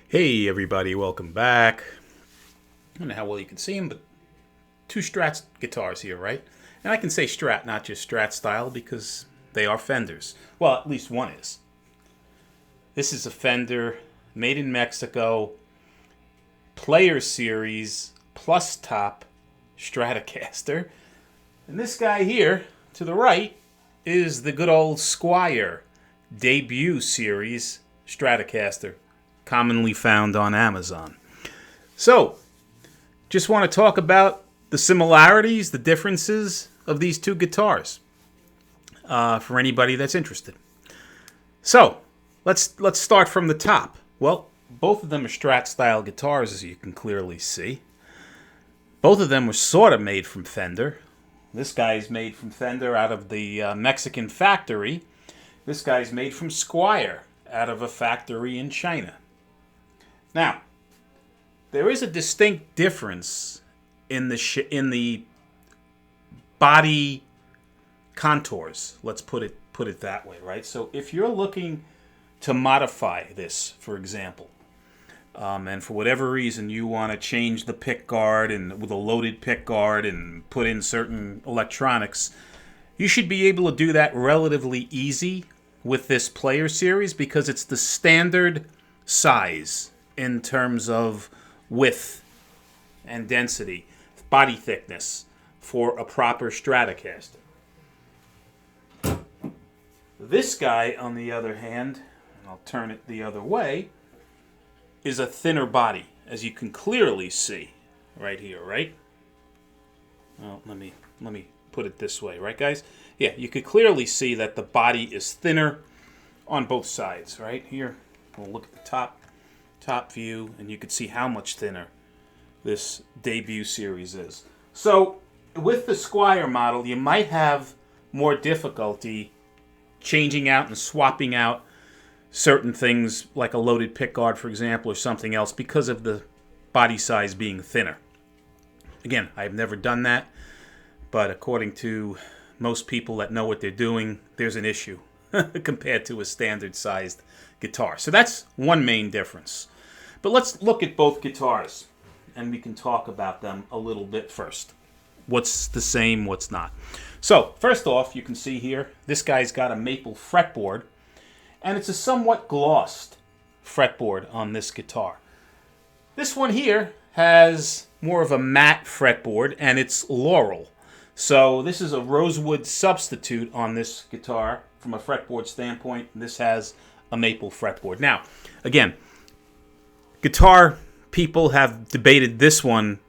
Hey everybody, welcome back. I don't know how well you can see them, but two Strat guitars here, right? And I can say Strat, not just Strat style, because they are Fenders. Well, at least one is. This is a Fender, made in Mexico, Player Series, plus top Stratocaster. And this guy here, to the right, is the good old Squier debut series Stratocaster, commonly found on Amazon. So, just want to talk about the similarities, the differences of these two guitars for anybody that's interested. So, let's start from the top. Well, both of them are Strat-style guitars, as you can clearly see. Both of them were sort of made from Fender. This guy's made from Fender out of the Mexican factory. This guy's made from Squier out of a factory in China. Now, there is a distinct difference in the body contours. Let's put it that way, right? So if you're looking to modify this, for example, and for whatever reason you want to change the pick guard and with a loaded pick guard and put in certain electronics, you should be able to do that relatively easy with this Player Series because it's the standard size in terms of width and density, body thickness for a proper Stratocaster. This guy, on the other hand, and I'll turn it the other way, is a thinner body, as you can clearly see right here, right? Well, let me put it this way, right, guys? Yeah, you could clearly see that the body is thinner on both sides, right? Here, we'll look at the top view, and you can see how much thinner this debut series is. So, with the Squier model, you might have more difficulty changing out and swapping out certain things, like a loaded pickguard, for example, or something else, because of the body size being thinner. Again, I've never done that, but according to most people that know what they're doing, there's an issue compared to a standard-sized guitar. So that's one main difference. But let's look at both guitars, and we can talk about them a little bit first. What's the same, what's not. So, first off, you can see here, this guy's got a maple fretboard, and it's a somewhat glossed fretboard on this guitar. This one here has more of a matte fretboard, and it's laurel. So this is a rosewood substitute on this guitar from a fretboard standpoint. This has a maple fretboard. Now, again, guitar people have debated this one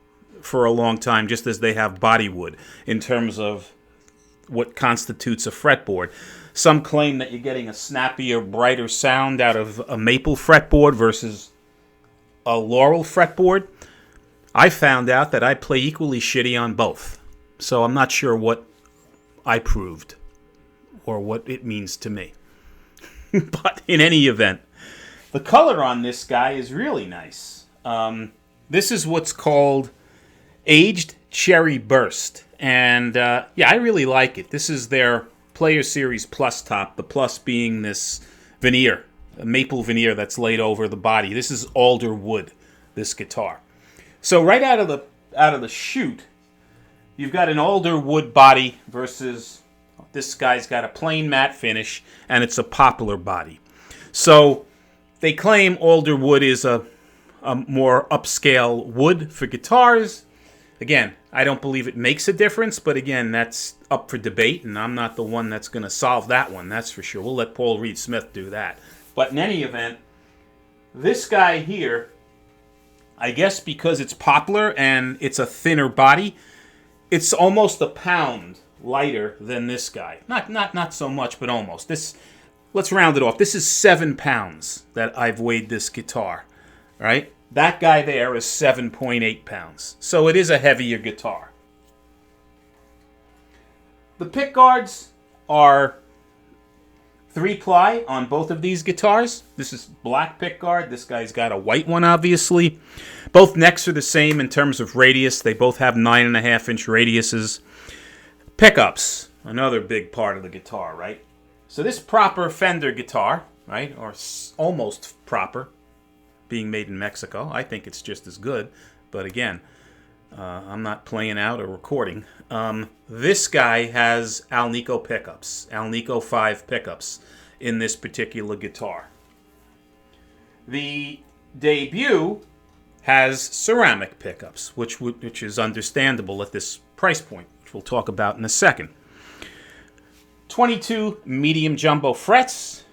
for a long time, just as they have bodywood, in terms of what constitutes a fretboard. Some claim that you're getting a snappier, brighter sound out of a maple fretboard versus a laurel fretboard. I found out that I play equally shitty on both. So I'm not sure what I proved or what it means to me. But in any event, the color on this guy is really nice. This is what's called Aged Cherry Burst. And yeah, I really like it. This is their Player Series Plus top, the plus being this veneer, a maple veneer that's laid over the body. This is alder wood, this guitar. So right out of the chute, you've got an alder wood body versus this guy's got a plain matte finish, and it's a poplar body. So they claim alder wood is a more upscale wood for guitars. Again, I don't believe it makes a difference, but again, that's up for debate, and I'm not the one that's going to solve that one, that's for sure. We'll let Paul Reed Smith do that. But in any event, this guy here, I guess because it's poplar and it's a thinner body, it's almost a pound lighter than this guy. Not so much, but almost. Let's round it off. This is 7 pounds that I've weighed this guitar, right? That guy there is 7.8 pounds. So it is a heavier guitar. The pick guards are 3-ply on both of these guitars. This is black pick guard. This guy's got a white one, obviously. Both necks are the same in terms of radius. They both have 9.5-inch radiuses. Pickups, another big part of the guitar, right? So this proper Fender guitar, right, or almost proper, being made in Mexico. I think it's just as good, but again, I'm not playing out or recording. This guy has Alnico pickups, Alnico 5 pickups in this particular guitar. The Debut has ceramic pickups, which is understandable at this price point, which we'll talk about in a second. 22 medium jumbo frets,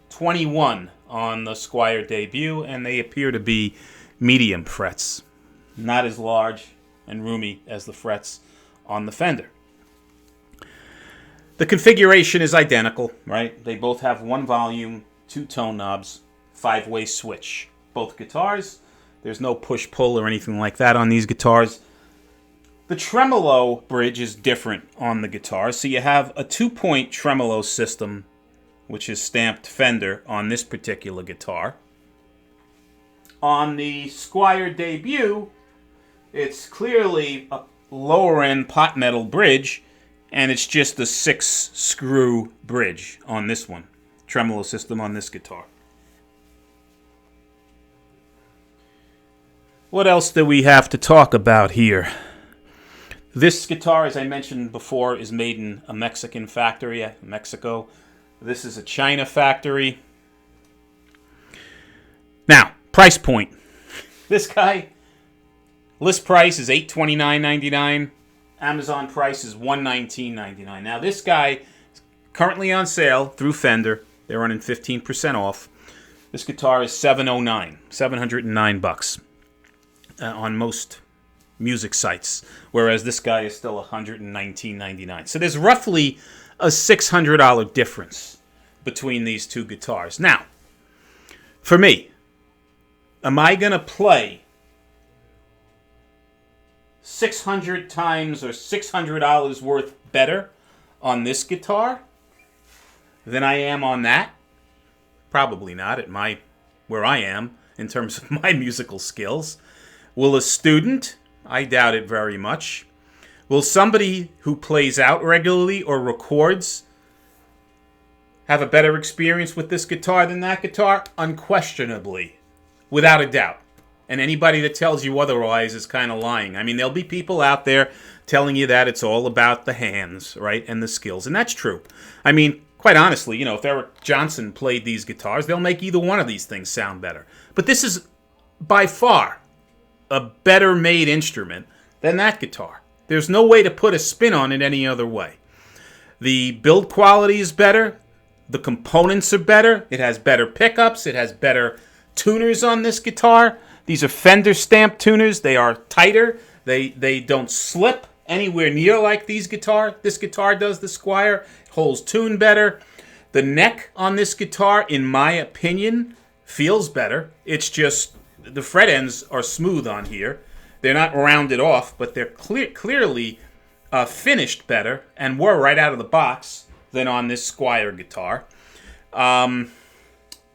21 on the Squier Debut, and they appear to be medium frets, not as large and roomy as the frets on the Fender. The configuration is identical, right? They both have one volume, 2 tone knobs, 5-way switch. Both guitars, there's no push-pull or anything like that on these guitars. The tremolo bridge is different on the guitar. So you have a 2-point tremolo system, which is stamped Fender on this particular guitar. On the Squier Debut, it's clearly a lower-end pot metal bridge, and it's just a 6-screw bridge on this one. Tremolo system on this guitar. What else do we have to talk about here? This guitar, as I mentioned before, is made in a Mexican factory, Mexico. This is a China factory. Now, price point. This guy, list price is $829.99. Amazon price is $119.99. Now, this guy is currently on sale through Fender. They're running 15% off. This guitar is $709 on most music sites, whereas this guy is still $119.99. So there's roughly a $600 difference between these two guitars. Now, for me, am I going to play 600 times or $600 worth better on this guitar than I am on that? Probably not at where I am in terms of my musical skills. Will a student? I doubt it very much. Will somebody who plays out regularly or records have a better experience with this guitar than that guitar? Unquestionably. Without a doubt. And anybody that tells you otherwise is kind of lying. I mean, there'll be people out there telling you that it's all about the hands, right, and the skills. And that's true. I mean, quite honestly, if Eric Johnson played these guitars, they'll make either one of these things sound better. But this is by far a better made instrument than that guitar. There's no way to put a spin on it any other way. The build quality is better. The components are better. It has better pickups. It has better tuners on this guitar. These are Fender stamped tuners. They are tighter. They don't slip anywhere near like this guitar does, the Squier. It holds tune better. The neck on this guitar, in my opinion, feels better. It's just the fret ends are smooth on here. They're not rounded off, but they're clearly finished better and were right out of the box than on this Squier guitar.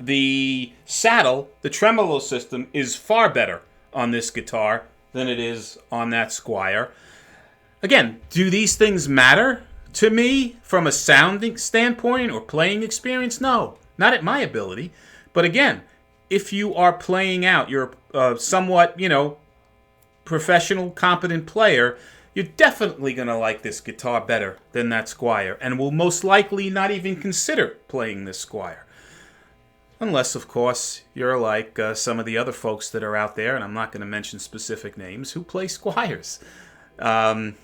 The saddle, the tremolo system, is far better on this guitar than it is on that Squier. Again, do these things matter to me from a sounding standpoint or playing experience? No, not at my ability. But again, if you are playing out, you're somewhat, professional, competent player, you're definitely going to like this guitar better than that Squier, and will most likely not even consider playing this Squier. Unless, of course, you're like some of the other folks that are out there, and I'm not going to mention specific names, who play Squiers. And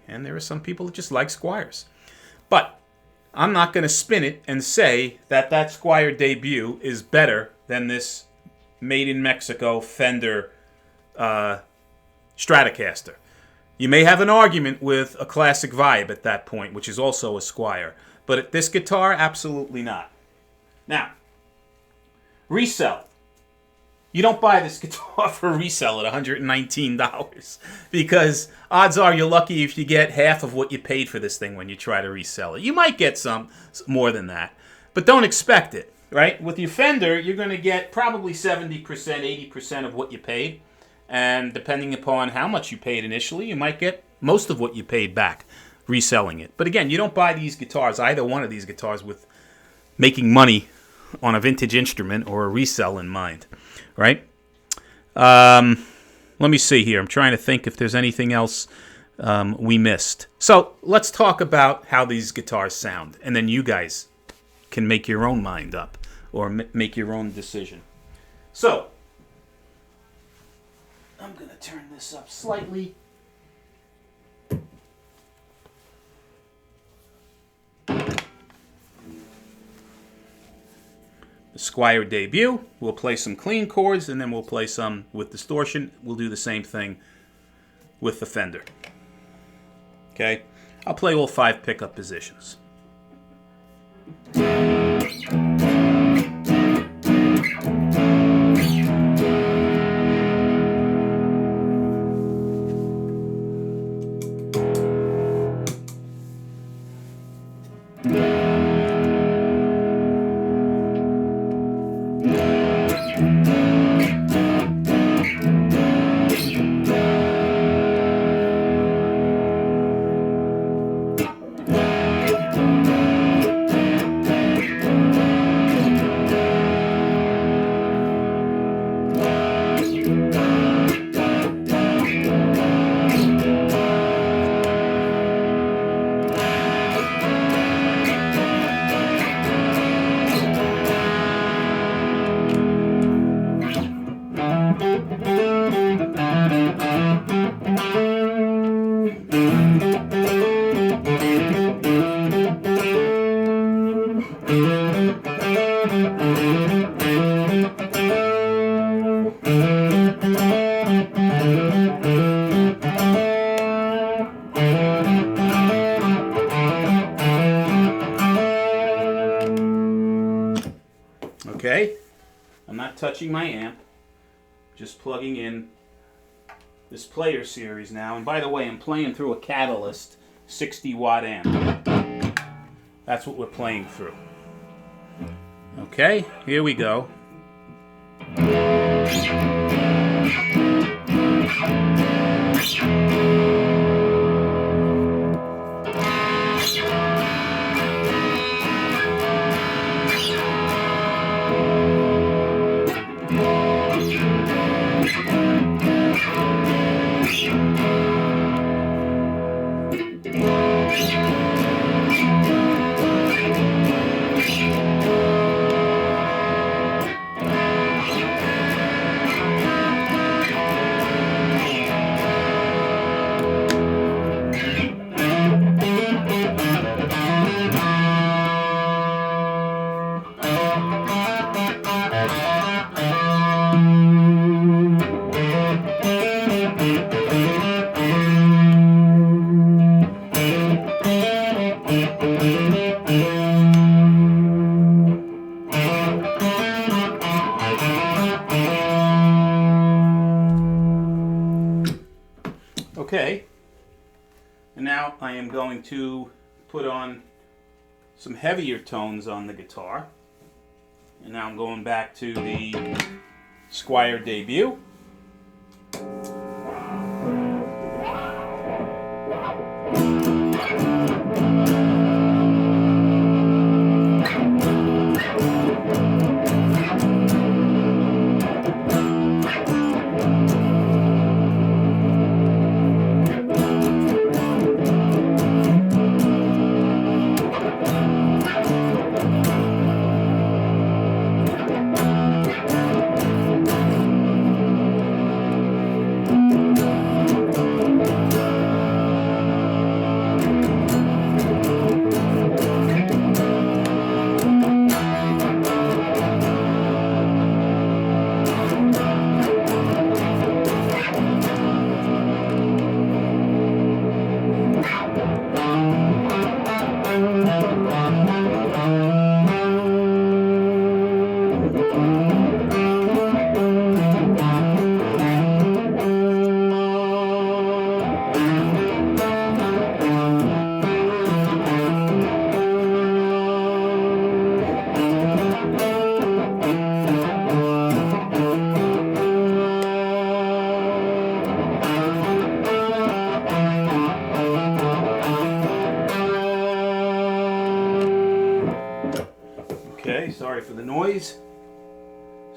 there are some people that just like Squiers. But I'm not going to spin it and say that Squier Debut is better than this made in Mexico Fender Stratocaster. You may have an argument with a Classic Vibe at that point, which is also a Squier. But at this guitar, absolutely not. Now, resell. You don't buy this guitar for resell at $119 because odds are you're lucky if you get half of what you paid for this thing when you try to resell it. You might get some more than that, but don't expect it, right? With your Fender, you're going to get probably 70%, 80% of what you paid, and depending upon how much you paid initially, you might get most of what you paid back reselling it. But again, you don't buy these guitars, either one of these guitars, with making money on a vintage instrument or a resell in mind, right? Let me see here. I'm trying to think if there's anything else we missed. So let's talk about how these guitars sound, and then you guys can make your own mind up or make your own decision. So I'm going to turn this up slightly. The Squier debut. We'll play some clean chords, and then we'll play some with distortion. We'll do the same thing with the Fender. Okay? I'll play all 5 pickup positions. Okay, I'm not touching my amp, just plugging in this player series now. And by the way, I'm playing through a Catalyst 60-watt amp. That's what we're playing through. Okay, here we go. Okay, and now I am going to put on some heavier tones on the guitar. And now I'm going back to the Squier debut.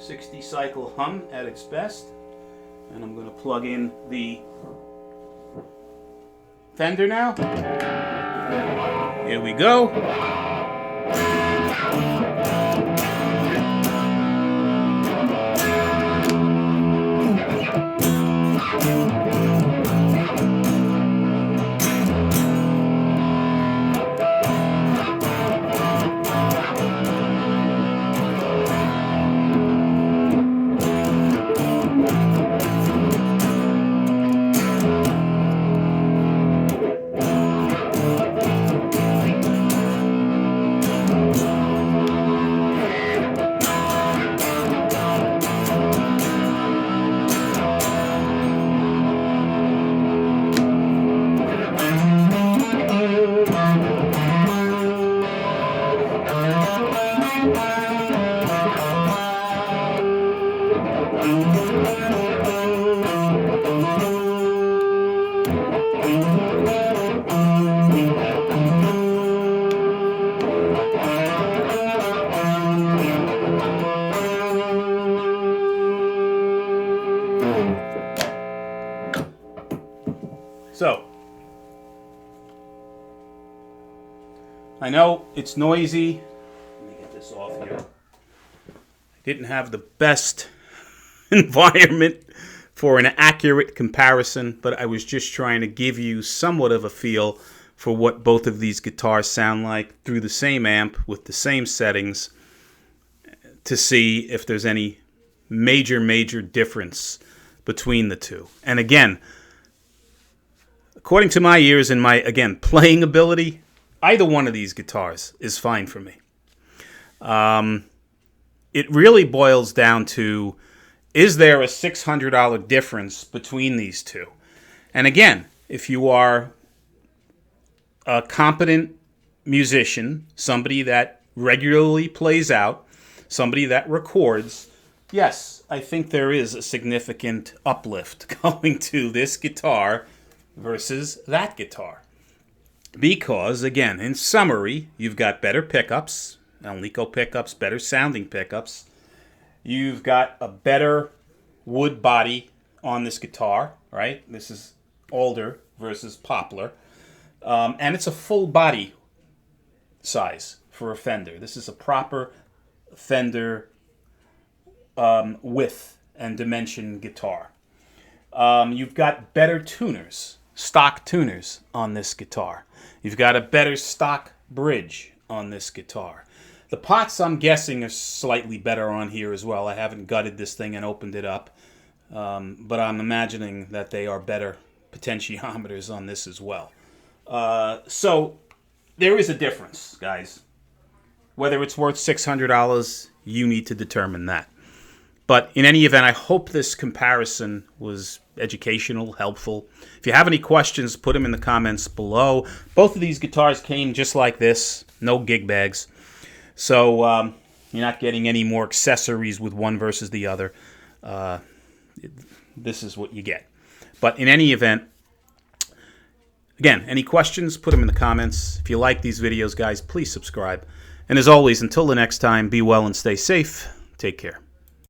60 cycle hum at its best. And I'm going to plug in the Fender now. Here we go. So, I know it's noisy. Let me get this off here. I didn't have the best environment for an accurate comparison, but I was just trying to give you somewhat of a feel for what both of these guitars sound like through the same amp with the same settings to see if there's any major difference between the two. And again, according to my ears and my, again, playing ability, either one of these guitars is fine for me. It really boils down to, is there a $600 difference between these two? And again, if you are a competent musician, somebody that regularly plays out, somebody that records, yes, I think there is a significant uplift going to this guitar versus that guitar. Because, again, in summary, you've got better pickups, Alnico pickups, better sounding pickups. You've got a better wood body on this guitar, right? This is alder versus poplar. And it's a full body size for a Fender. This is a proper Fender width and dimension guitar. You've got better tuners, stock tuners on this guitar. You've got a better stock bridge on this guitar. The pots, I'm guessing, are slightly better on here as well. I haven't gutted this thing and opened it up, but I'm imagining that they are better potentiometers on this as well. So there is a difference, guys. Whether it's worth $600, you need to determine that. But in any event, I hope this comparison was educational, helpful. If you have any questions, put them in the comments below. Both of these guitars came just like this, no gig bags. So you're not getting any more accessories with one versus the other. This is what you get. But in any event, again, any questions, put them in the comments. If you like these videos, guys, please subscribe. And as always, until the next time, be well and stay safe. Take care.